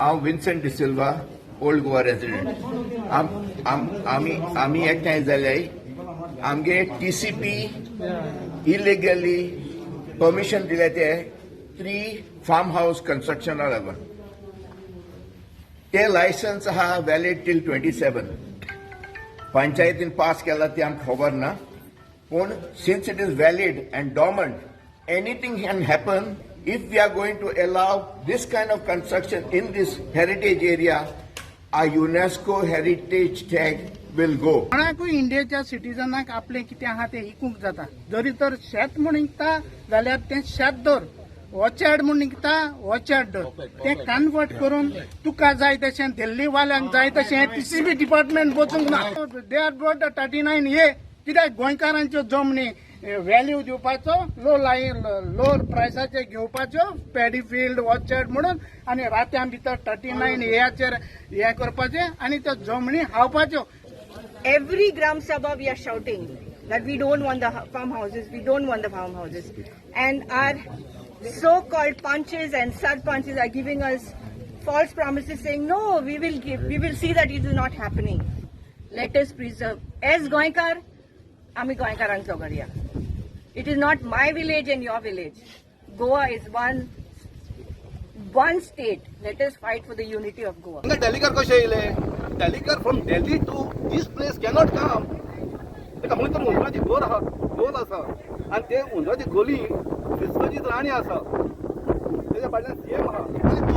हांव Vincent D'Silva, old Goa resident. आमी एकठांय जाले. आमगे TCP इलिगली परमिशन दिले ते 3 फार्म हाऊस कंस्ट्रक्शना लागून. ते लायसन्स आहा वॅलिड टील 27. पंचायतीन पास केला ते आमकां खबर ना. पूण since it is valid and dormant, anything can happen if we are going to allow this kind of construction in this heritage area. A UNESCO heritage tag will go. कोणाकूय इंडियाच्या सिटीजनाक आपले कितें आहा ते इकूंक जाता. जरी तर शेत म्हूण इकता जाल्यार तें शेत दर, ऑर्चर्ड म्हूण इकता ऑर्चर्ड दर. तें कन्वर्ट करून तुका जाय तशें, दिल्ली वाल्यांक जाय तशें TCP डिपार्टमेंट बसूंक ना. They are brought 39A. कित्याक गोंयकारांच्यो जमनी व्हॅल्यू दिवपाचो, लो प्रायसाचे घेवपाच्यो, पॅडी फील्ड ऑर्चर्ड म्हणून, आनी रात्यां भितर 39Aचेर हे करपाचें आनी त्यो जमनी हावपाच्यो. Every Gram Sabha we are shouting that we don't want the farmhouses, we don't want the farmhouses. And our so-called punches and sub-punches are giving us false promises saying, no, we will see that it is not happening. Let us preserve. As Goinkar, Ami Goinkarank Zogaria. It is not my village and your village. Goa is one state. Let us fight for the unity of Goa. Delicar कशे येयले? Delicar from Delhi to this place cannot come. तेका म्हणून तर उंदराची गोल आसा आनी ते उंदराची गोली विस्वजीत राणी आसा. तेच्या फाटल्यान CM आहा.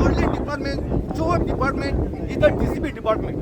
ओनली डिपार्टमेंट, चोर department is the TCP department.